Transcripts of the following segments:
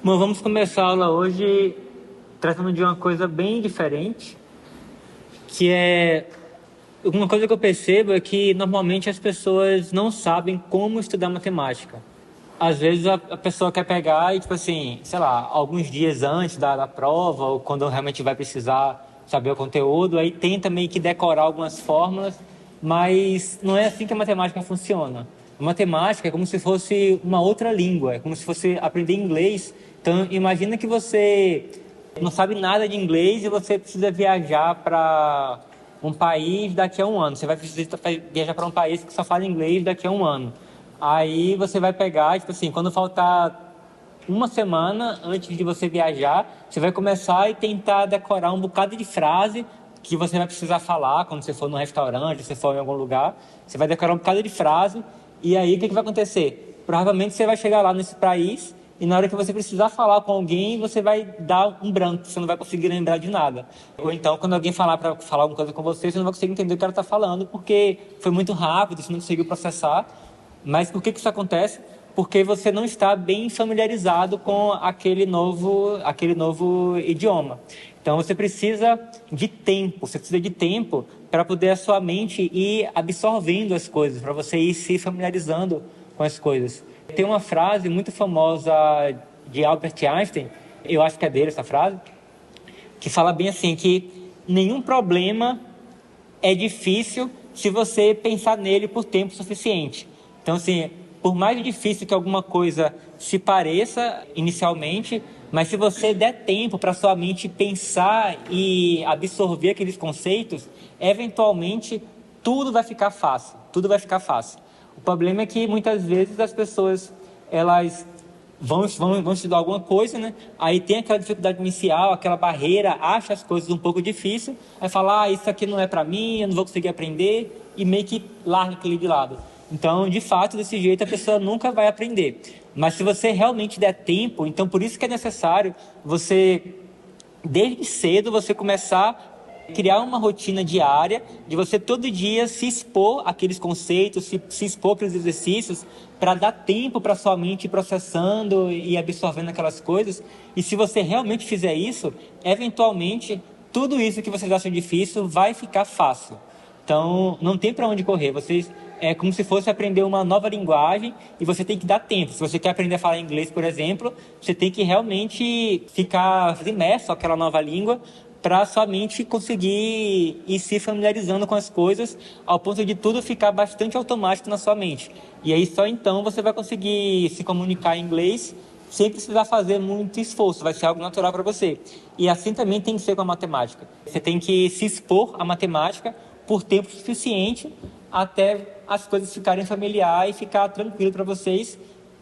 Bom, vamos começar a aula hoje tratando de uma coisa bem diferente, que é uma coisa que eu percebo é que normalmente as pessoas não sabem como estudar matemática. Às vezes a pessoa quer pegar e, tipo assim, sei lá, alguns dias antes da prova, ou quando realmente vai precisar saber o conteúdo, aí tenta meio que decorar algumas fórmulas, mas não é assim que a matemática funciona. A matemática é como se fosse uma outra língua, é como se fosse aprender inglês. Então, imagina que você não sabe nada de inglês e você precisa viajar para um país daqui a um ano. Você vai precisar viajar para um país que só fala inglês daqui a um ano. Aí você vai pegar, tipo assim, quando faltar uma semana antes de você viajar, você vai começar e tentar decorar um bocado de frase que você vai precisar falar quando você for no restaurante, se você for em algum lugar. Você vai decorar um bocado de frase e aí o que vai acontecer? Provavelmente você vai chegar lá nesse país e na hora que você precisar falar com alguém, você vai dar um branco, você não vai conseguir lembrar de nada. Ou então, quando alguém falar para falar alguma coisa com você, você não vai conseguir entender o que ela está falando, porque foi muito rápido, você não conseguiu processar. Mas por que isso acontece? Porque você não está bem familiarizado com aquele novo idioma. Então você precisa de tempo para poder a sua mente ir absorvendo as coisas, para você ir se familiarizando com as coisas. Tem uma frase muito famosa de Albert Einstein, eu acho que é dele essa frase, que fala bem assim, que nenhum problema é difícil se você pensar nele por tempo suficiente. Então, assim, por mais difícil que alguma coisa se pareça inicialmente, mas se você der tempo para sua mente pensar e absorver aqueles conceitos, eventualmente tudo vai ficar fácil, tudo vai ficar fácil. O problema é que muitas vezes as pessoas, elas vão estudar alguma coisa, né? Aí tem aquela dificuldade inicial, aquela barreira, acha as coisas um pouco difícil, aí fala, isso aqui não é para mim, eu não vou conseguir aprender, e meio que larga aquele de lado. Então, de fato, desse jeito a pessoa nunca vai aprender. Mas se você realmente der tempo, então por isso que é necessário você, desde cedo, você começar a criar uma rotina diária de você todo dia se expor àqueles conceitos, se expor àqueles exercícios, para dar tempo para sua mente ir processando e absorvendo aquelas coisas. E se você realmente fizer isso, eventualmente, tudo isso que vocês acham difícil vai ficar fácil. Então, não tem para onde correr. Vocês é como se fosse aprender uma nova linguagem e você tem que dar tempo. Se você quer aprender a falar inglês, por exemplo, você tem que realmente ficar imerso naquela nova língua para sua mente conseguir ir se familiarizando com as coisas ao ponto de tudo ficar bastante automático na sua mente. E aí só então você vai conseguir se comunicar em inglês sem precisar fazer muito esforço, vai ser algo natural para você. E assim também tem que ser com a matemática. Você tem que se expor à matemática por tempo suficiente até as coisas ficarem familiares e ficar tranquilo para vocês,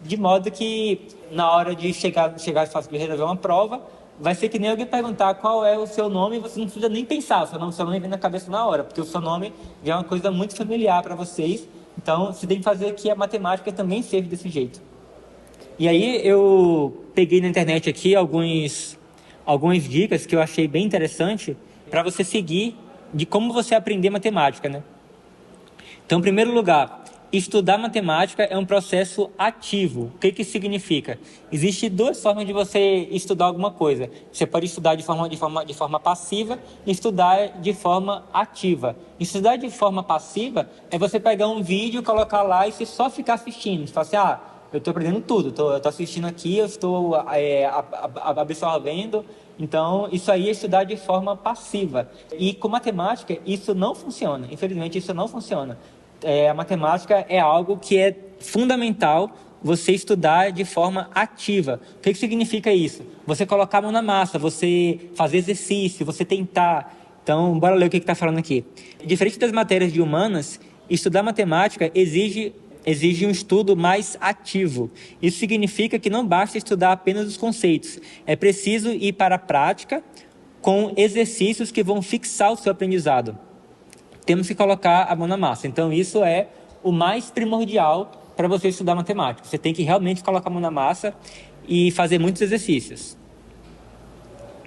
de modo que na hora de chegar e fazer resolver uma prova, vai ser que nem alguém perguntar qual é o seu nome e você não precisa nem pensar, o seu nome vem na cabeça na hora, porque o seu nome já é uma coisa muito familiar para vocês, então você tem que fazer que a matemática também seja desse jeito. E aí eu peguei na internet aqui algumas dicas que eu achei bem interessante para você seguir de como você aprender matemática, né? Então, em primeiro lugar, estudar matemática é um processo ativo. O que isso significa? Existem duas formas de você estudar alguma coisa. Você pode estudar de forma passiva e estudar de forma ativa. Estudar de forma passiva é você pegar um vídeo, colocar lá e você só ficar assistindo. Você fala assim, eu estou aprendendo tudo, eu estou assistindo aqui, eu estou absorvendo. Então, isso aí é estudar de forma passiva. E com matemática, isso não funciona. Infelizmente, isso não funciona. A matemática é algo que é fundamental você estudar de forma ativa. O que significa isso? Você colocar a mão na massa, você fazer exercício, você tentar. Então, bora ler o que está falando aqui. Diferente das matérias de humanas, estudar matemática exige um estudo mais ativo. Isso significa que não basta estudar apenas os conceitos. É preciso ir para a prática com exercícios que vão fixar o seu aprendizado. Temos que colocar a mão na massa. Então, isso é o mais primordial para você estudar matemática. Você tem que realmente colocar a mão na massa e fazer muitos exercícios.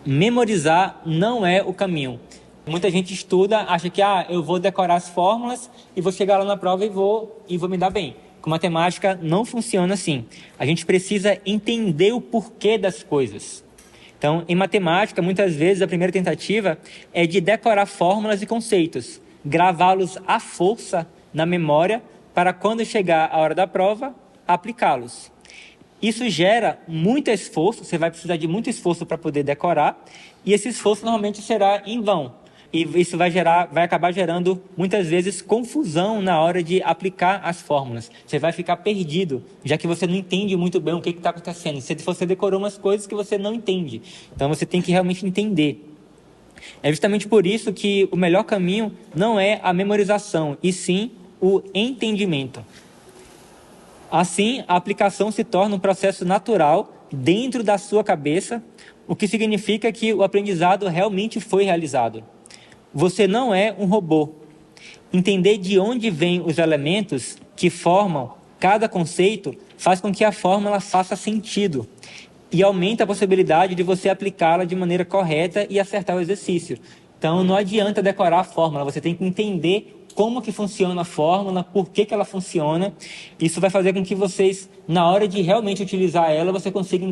Memorizar não é o caminho. Muita gente estuda, acha que eu vou decorar as fórmulas e vou chegar lá na prova e vou me dar bem. que matemática não funciona assim. A gente precisa entender o porquê das coisas. Então, em matemática, muitas vezes a primeira tentativa é de decorar fórmulas e conceitos, gravá-los à força na memória para quando chegar a hora da prova, aplicá-los. Isso gera muito esforço, você vai precisar de muito esforço para poder decorar, e esse esforço normalmente será em vão. E isso vai acabar gerando, muitas vezes, confusão na hora de aplicar as fórmulas. Você vai ficar perdido, já que você não entende muito bem o que está acontecendo. Você decorou umas coisas que você não entende. Então, você tem que realmente entender. É justamente por isso que o melhor caminho não é a memorização, e sim o entendimento. Assim, a aplicação se torna um processo natural dentro da sua cabeça, o que significa que o aprendizado realmente foi realizado. Você não é um robô. Entender de onde vêm os elementos que formam cada conceito faz com que a fórmula faça sentido e aumenta a possibilidade de você aplicá-la de maneira correta e acertar o exercício. Então, não adianta decorar a fórmula, você tem que entender como que funciona a fórmula, por que ela funciona. Isso vai fazer com que vocês, na hora de realmente utilizar ela, você consiga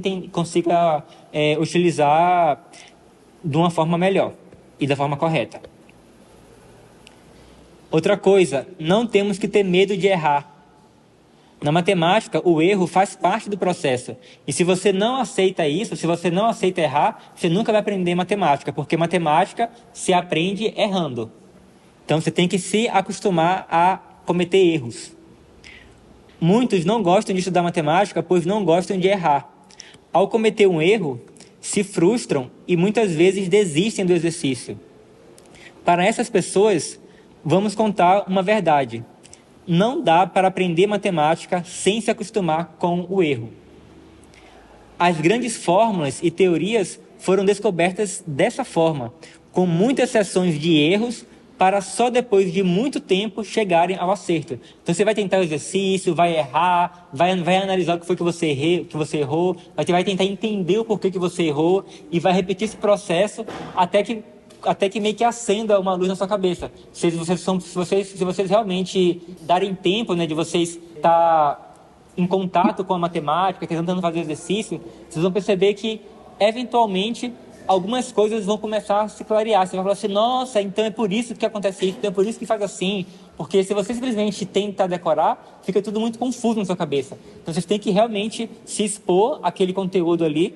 utilizar de uma forma melhor e da forma correta. Outra coisa, não temos que ter medo de errar. Na matemática, o erro faz parte do processo. E se você não aceita isso, se você não aceita errar, você nunca vai aprender matemática, porque matemática se aprende errando. Então, você tem que se acostumar a cometer erros. Muitos não gostam de estudar matemática, pois não gostam de errar. Ao cometer um erro, se frustram e muitas vezes desistem do exercício. Para essas pessoas, vamos contar uma verdade. Não dá para aprender matemática sem se acostumar com o erro. As grandes fórmulas e teorias foram descobertas dessa forma, com muitas sessões de erros, para só depois de muito tempo chegarem ao acerto. Então você vai tentar o exercício, vai errar, vai analisar o que foi que você errou, vai tentar entender o porquê que você errou e vai repetir esse processo até que meio que acenda uma luz na sua cabeça. Se vocês realmente darem tempo, né, de vocês estar em contato com a matemática, tentando fazer exercício, vocês vão perceber que, eventualmente, algumas coisas vão começar a se clarear. Você vai falar assim, nossa, então é por isso que acontece isso, então é por isso que faz assim. Porque se você simplesmente tentar decorar, fica tudo muito confuso na sua cabeça. Então vocês têm que realmente se expor àquele conteúdo ali.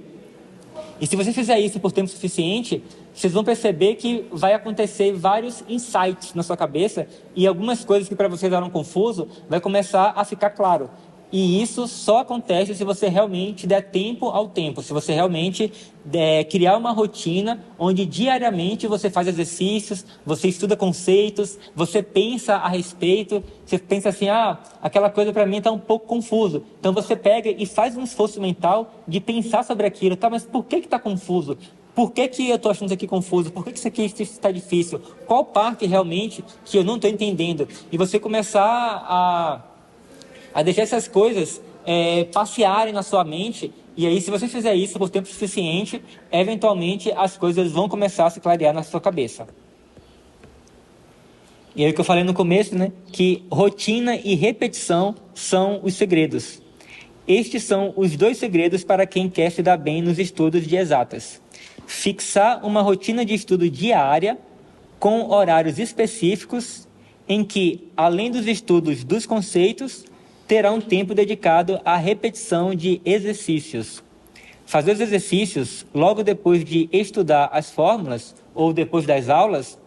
E se você fizer isso por tempo suficiente, vocês vão perceber que vai acontecer vários insights na sua cabeça e algumas coisas que para vocês eram confuso vai começar a ficar claro. E isso só acontece se você realmente der tempo ao tempo, se você realmente criar uma rotina onde diariamente você faz exercícios, você estuda conceitos, você pensa a respeito, você pensa assim, aquela coisa para mim está um pouco confuso. Então você pega e faz um esforço mental de pensar sobre aquilo, tá, mas por que está confuso? Por que eu estou achando isso aqui confuso? Por que isso aqui está difícil? Qual parte realmente que eu não estou entendendo? E você começar a deixar essas coisas passearem na sua mente, e aí se você fizer isso por tempo suficiente, eventualmente as coisas vão começar a se clarear na sua cabeça. E aí o que eu falei no começo, né, que rotina e repetição são os segredos. Estes são os dois segredos para quem quer se dar bem nos estudos de exatas. Fixar uma rotina de estudo diária com horários específicos em que, além dos estudos dos conceitos, terá um tempo dedicado à repetição de exercícios. Fazer os exercícios logo depois de estudar as fórmulas ou depois das aulas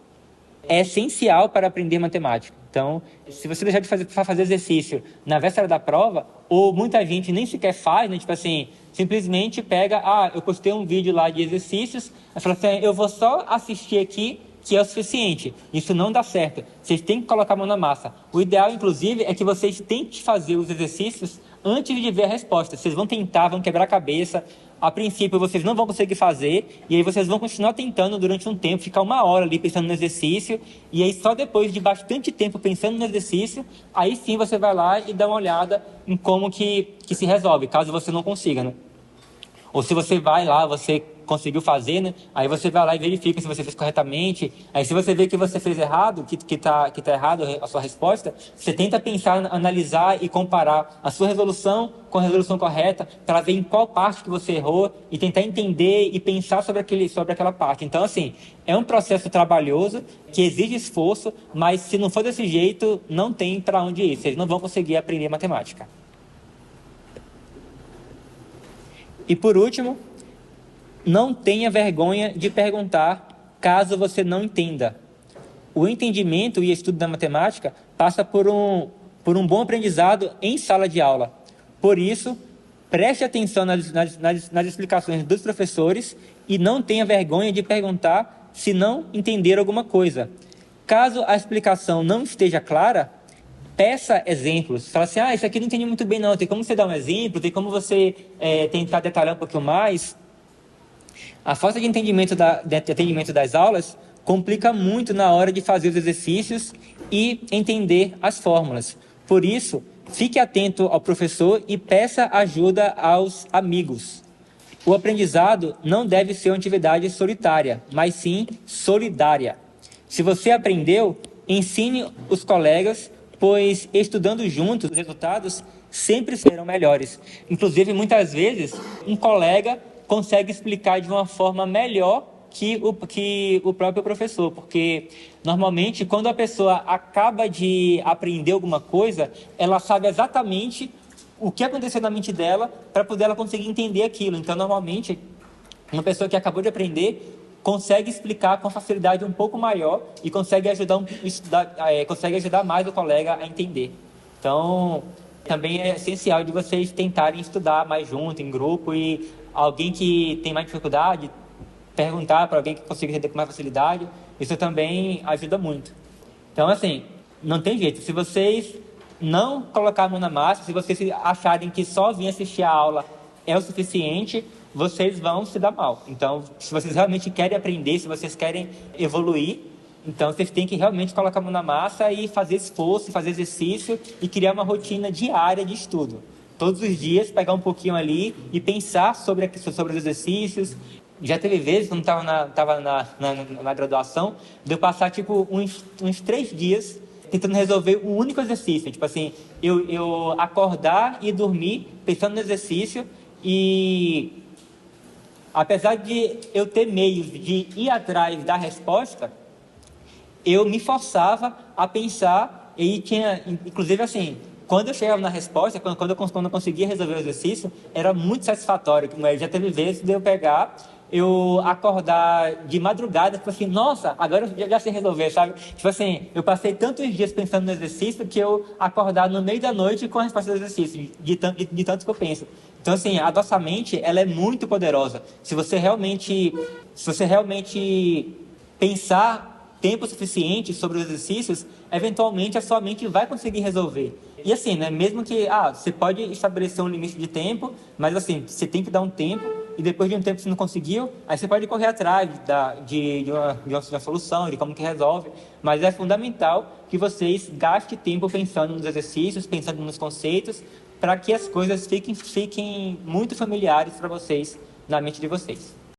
é essencial para aprender matemática. Então, se você deixar de fazer exercício na véspera da prova, ou muita gente nem sequer faz, né? Tipo assim, simplesmente pega, eu postei um vídeo lá de exercícios, aí fala assim, eu vou só assistir aqui, que é o suficiente. Isso não dá certo. Vocês têm que colocar a mão na massa. O ideal, inclusive, é que vocês tentem fazer os exercícios antes de ver a resposta. Vocês vão tentar, vão quebrar a cabeça. A princípio, vocês não vão conseguir fazer, e aí vocês vão continuar tentando durante um tempo, ficar 1 hora ali pensando no exercício, e aí só depois de bastante tempo pensando no exercício, aí sim você vai lá e dá uma olhada em como que se resolve, caso você não consiga, né? Ou se você vai lá, você conseguiu fazer, né? Aí você vai lá e verifica se você fez corretamente. Aí se você vê que você fez errado, que tá errado a sua resposta, você tenta pensar, analisar e comparar a sua resolução com a resolução correta para ver em qual parte que você errou e tentar entender e pensar sobre aquela parte. Então, assim, é um processo trabalhoso que exige esforço, mas se não for desse jeito, não tem para onde ir. Vocês não vão conseguir aprender matemática. E por último, não tenha vergonha de perguntar caso você não entenda. O entendimento e estudo da matemática passa por um bom aprendizado em sala de aula. Por isso, preste atenção nas explicações dos professores e não tenha vergonha de perguntar se não entender alguma coisa. Caso a explicação não esteja clara, peça exemplos. Fala assim, isso aqui não entendi muito bem não, tem como você dar um exemplo, tem como você tentar detalhar um pouquinho mais. A falta de entendimento das aulas complica muito na hora de fazer os exercícios e entender as fórmulas. Por isso, fique atento ao professor e peça ajuda aos amigos. O aprendizado não deve ser uma atividade solitária, mas sim solidária. Se você aprendeu, ensine os colegas, pois estudando juntos, os resultados sempre serão melhores. Inclusive, muitas vezes, um colega consegue explicar de uma forma melhor que o próprio professor, porque normalmente quando a pessoa acaba de aprender alguma coisa, ela sabe exatamente o que aconteceu na mente dela para poder ela conseguir entender aquilo. Então, normalmente, uma pessoa que acabou de aprender consegue explicar com facilidade um pouco maior e consegue ajudar mais o colega a entender. Então, também é essencial de vocês tentarem estudar mais junto, em grupo, e alguém que tem mais dificuldade, perguntar para alguém que consiga entender com mais facilidade, isso também ajuda muito. Então, assim, não tem jeito. Se vocês não colocar a mão na massa, se vocês acharem que só vir assistir a aula é o suficiente, vocês vão se dar mal. Então, se vocês realmente querem aprender, se vocês querem evoluir, então vocês têm que realmente colocar a mão na massa e fazer esforço, fazer exercício e criar uma rotina diária de estudo. Todos os dias pegar um pouquinho ali e pensar sobre os exercícios. Já teve vezes, quando estava na graduação, de eu passar tipo uns 3 dias tentando resolver um único exercício. Tipo assim, eu acordar e dormir pensando no exercício, e apesar de eu ter meios de ir atrás da resposta, eu me forçava a pensar, e tinha, inclusive assim, quando eu chegava na resposta, quando eu conseguia resolver o exercício, era muito satisfatório. Mas já teve vezes de eu acordar de madrugada, tipo assim, nossa, agora eu já sei resolver, sabe? Tipo assim, eu passei tantos dias pensando no exercício que eu acordar no meio da noite com a resposta do exercício, de tanto que eu penso. Então, assim, a nossa mente, ela é muito poderosa. Se você realmente pensar tempo suficiente sobre os exercícios, eventualmente a sua mente vai conseguir resolver. E assim, né, mesmo que você pode estabelecer um limite de tempo, mas assim, você tem que dar um tempo, e depois de um tempo que você não conseguiu, aí você pode correr atrás de uma solução, de como que resolve. Mas é fundamental que vocês gastem tempo pensando nos exercícios, pensando nos conceitos, para que as coisas fiquem muito familiares para vocês, na mente de vocês.